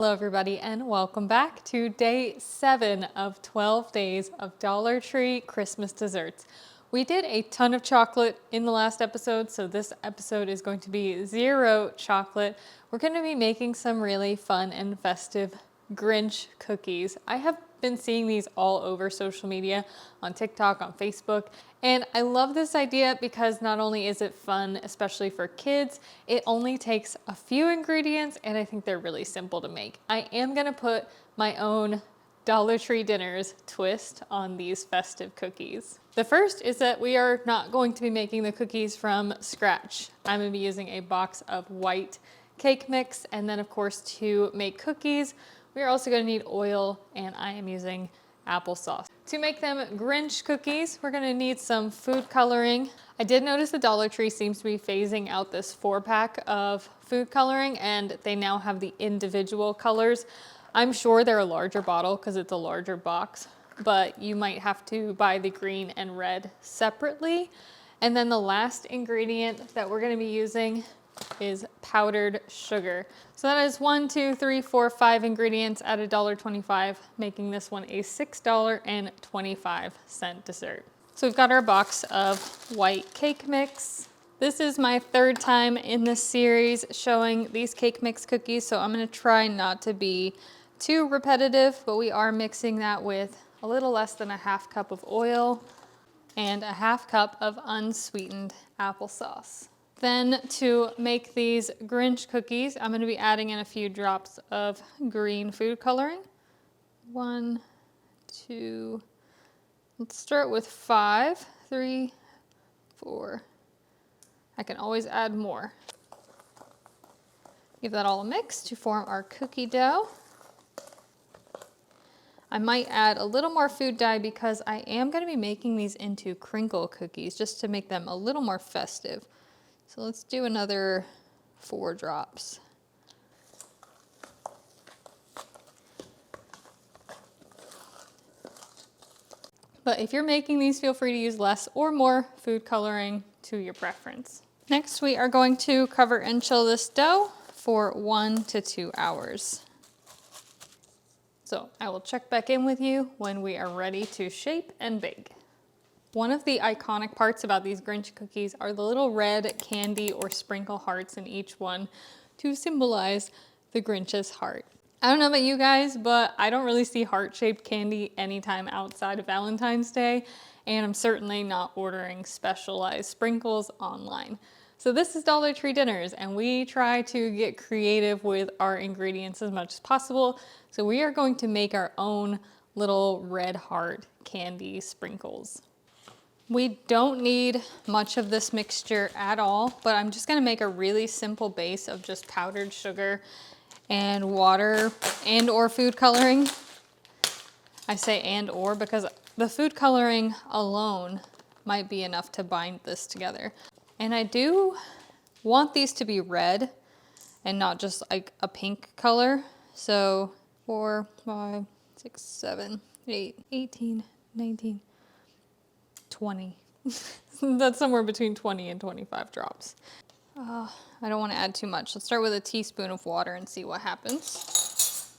Hello everybody and welcome back to day 7 of 12 days of Dollar Tree Christmas desserts. We did a ton of chocolate in the last episode, so this episode is going to be 0 chocolate. We're going to be making some really fun and festive Grinch cookies. I have been seeing these all over social media, on TikTok, on Facebook, and I love this idea because not only is it fun, especially for kids, it only takes a few ingredients and I think they're really simple to make. I am gonna put my own Dollar Tree Dinners twist on these festive cookies. The first is that we are not going to be making the cookies from scratch. I'm gonna be using a box of white cake mix, and then of course to make cookies, we are also going to need oil, and I am using applesauce. To make them Grinch cookies, we're going to need some food coloring. I did notice the Dollar Tree seems to be phasing out this 4-pack of food coloring, and they now have the individual colors. I'm sure they're a larger bottle because it's a larger box, but you might have to buy the green and red separately. And then the last ingredient that we're going to be using is powdered sugar. So that is 1, 2, 3, 4, 5 ingredients at $1.25, making this one a $6.25 dessert. So we've got our box of white cake mix. This is my 3rd time in this series showing these cake mix cookies, so I'm going to try not to be too repetitive, but we are mixing that with a little less than a ½ cup of oil and a ½ cup of unsweetened applesauce. Then to make these Grinch cookies, I'm going to be adding in a few drops of green food coloring. 1, 2, let's start with 5, 3, 4. I can always add more. Give that all a mix to form our cookie dough. I might add a little more food dye because I am going to be making these into crinkle cookies just to make them a little more festive. So let's do another 4 drops. But if you're making these, feel free to use less or more food coloring to your preference. Next, we are going to cover and chill this dough for 1 to 2 hours. So I will check back in with you when we are ready to shape and bake. One of the iconic parts about these Grinch cookies are the little red candy or sprinkle hearts in each one to symbolize the Grinch's heart. I don't know about you guys, but I don't really see heart-shaped candy anytime outside of Valentine's Day, and I'm certainly not ordering specialized sprinkles online. So this is Dollar Tree Dinners, and we try to get creative with our ingredients as much as possible. So we are going to make our own little red heart candy sprinkles. We don't need much of this mixture at all, but I'm just gonna make a really simple base of just powdered sugar and water and or food coloring. I say and or because the food coloring alone might be enough to bind this together. And I do want these to be red and not just like a pink color. So 4, 5, 6, 7, 8, 18, 19, 20. That's somewhere between 20 and 25 drops. I don't want to add too much. Let's start with a teaspoon of water and see what happens.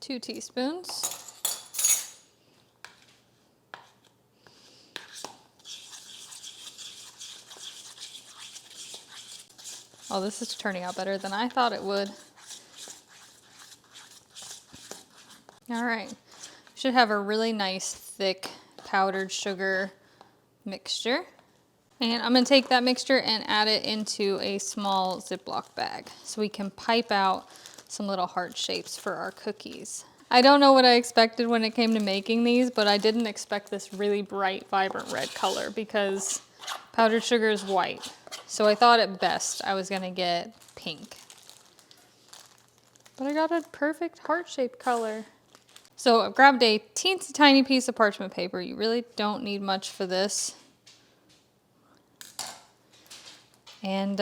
Two teaspoons. Oh, this is turning out better than I thought it would. All right, should have a really nice thick powdered sugar mixture. And I'm gonna take that mixture and add it into a small Ziploc bag so we can pipe out some little heart shapes for our cookies. I don't know what I expected when it came to making these, but I didn't expect this really bright, vibrant red color because powdered sugar is white. So I thought at best I was gonna get pink. But I got a perfect heart-shaped color. So I've grabbed a teensy tiny piece of parchment paper. You really don't need much for this. And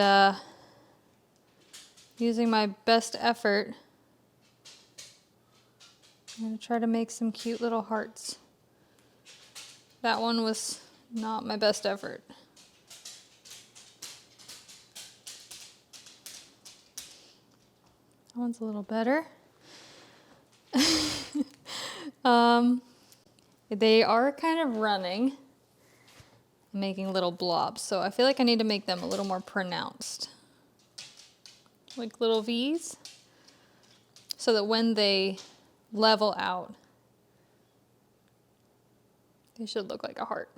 using my best effort, I'm gonna try to make some cute little hearts. That one was not my best effort. That one's a little better. They are kind of running, making little blobs, so I feel like I need to make them a little more pronounced. Like little V's, so that when they level out, they should look like a heart.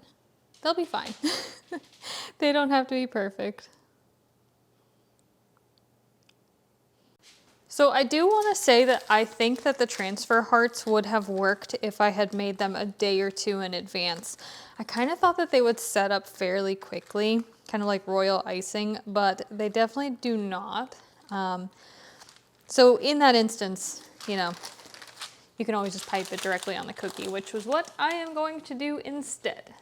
They'll be fine. They don't have to be perfect. So I do want to say that I think that the transfer hearts would have worked if I had made them a day or two in advance. I kind of thought that they would set up fairly quickly, kind of like royal icing, but they definitely do not. So in that instance, you know, you can always just pipe it directly on the cookie, which was what I am going to do instead.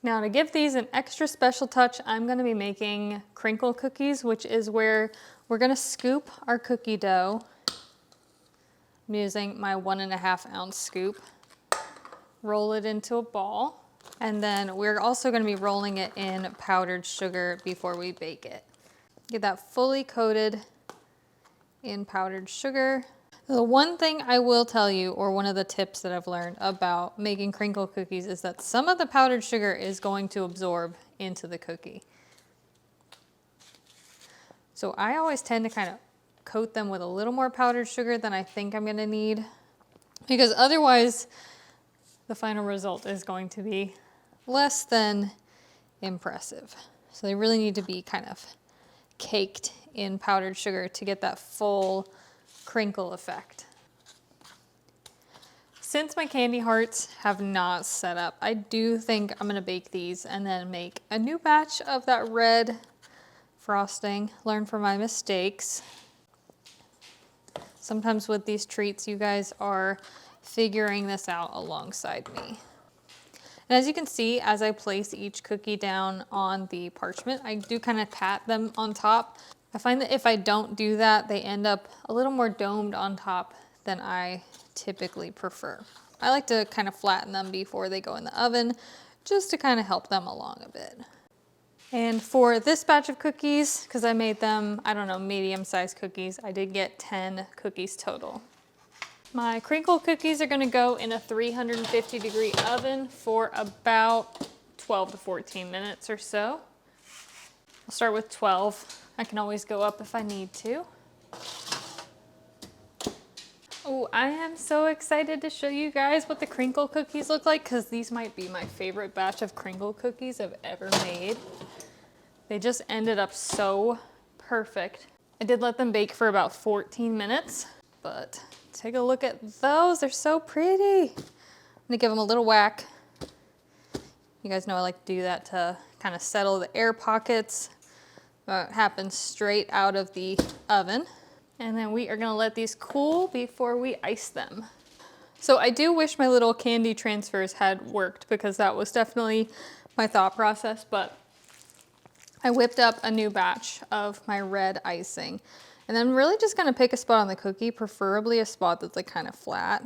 Now to give these an extra special touch, I'm going to be making crinkle cookies, which is where we're going to scoop our cookie dough. I'm using my 1.5 ounce scoop, roll it into a ball, and then we're also going to be rolling it in powdered sugar before we bake it. Get that fully coated in powdered sugar. The one thing I will tell you, or one of the tips that I've learned about making crinkle cookies, is that some of the powdered sugar is going to absorb into the cookie. So I always tend to kind of coat them with a little more powdered sugar than I think I'm going to need, because otherwise the final result is going to be less than impressive. So they really need to be kind of caked in powdered sugar to get that full crinkle effect. Since my candy hearts have not set up, I do think I'm gonna bake these and then make a new batch of that red frosting. Learn from my mistakes. Sometimes with these treats, you guys are figuring this out alongside me. And as you can see, as I place each cookie down on the parchment, I do kind of pat them on top. I find that if I don't do that, they end up a little more domed on top than I typically prefer. I like to kind of flatten them before they go in the oven, just to kind of help them along a bit. And for this batch of cookies, because I made them, I don't know, medium-sized cookies, I did get 10 cookies total. My crinkle cookies are gonna go in a 350-degree oven for about 12 to 14 minutes or so. I'll start with 12. I can always go up if I need to. Oh, I am so excited to show you guys what the crinkle cookies look like, because these might be my favorite batch of crinkle cookies I've ever made. They just ended up so perfect. I did let them bake for about 14 minutes, but take a look at those. They're so pretty. I'm gonna give them a little whack. You guys know I like to do that to kind of settle the air pockets. It happens straight out of the oven. And then we are gonna let these cool before we ice them. So I do wish my little candy transfers had worked, because that was definitely my thought process, but I whipped up a new batch of my red icing. And then really just gonna pick a spot on the cookie, preferably a spot that's like kind of flat.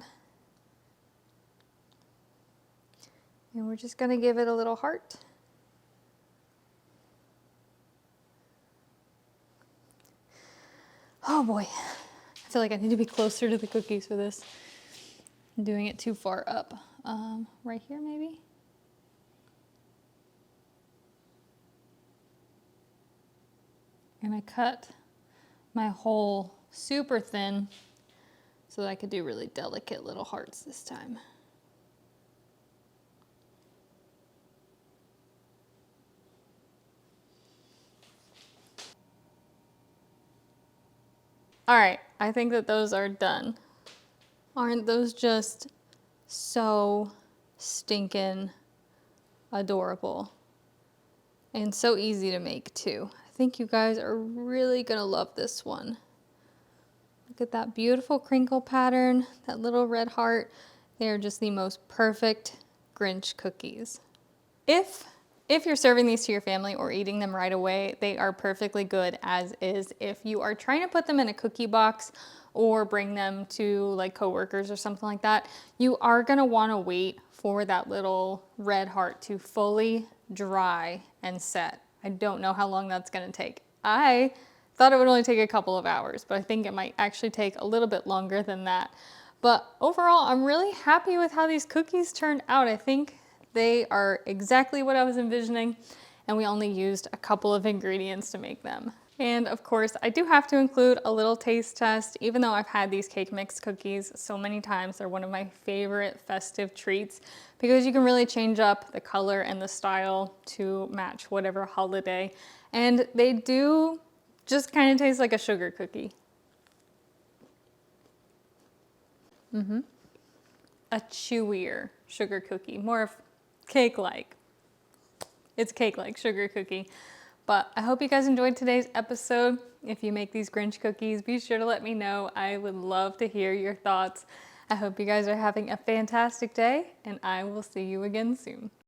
And we're just gonna give it a little heart. Oh boy, I feel like I need to be closer to the cookies for this. I'm doing it too far up. Right here maybe? And I cut my hole super thin so that I could do really delicate little hearts this time. All right, I think that those are done. Aren't those just so stinking adorable? And so easy to make too. I think you guys are really gonna love this one. Look at that beautiful crinkle pattern, that little red heart. They are just the most perfect Grinch cookies. If you're serving these to your family or eating them right away, they are perfectly good as is. If you are trying to put them in a cookie box or bring them to like coworkers or something like that, you are gonna wanna wait for that little red heart to fully dry and set. I don't know how long that's gonna take. I thought it would only take a couple of hours, but I think it might actually take a little bit longer than that. But overall, I'm really happy with how these cookies turned out. I think they are exactly what I was envisioning, and we only used a couple of ingredients to make them. And of course, I do have to include a little taste test. Even though I've had these cake mix cookies so many times, they're one of my favorite festive treats because you can really change up the color and the style to match whatever holiday. And they do just kind of taste like a sugar cookie. A chewier sugar cookie, more of cake-like. It's cake-like sugar cookie. But I hope you guys enjoyed today's episode. If you make these Grinch cookies, be sure to let me know. I would love to hear your thoughts. I hope you guys are having a fantastic day, and I will see you again soon.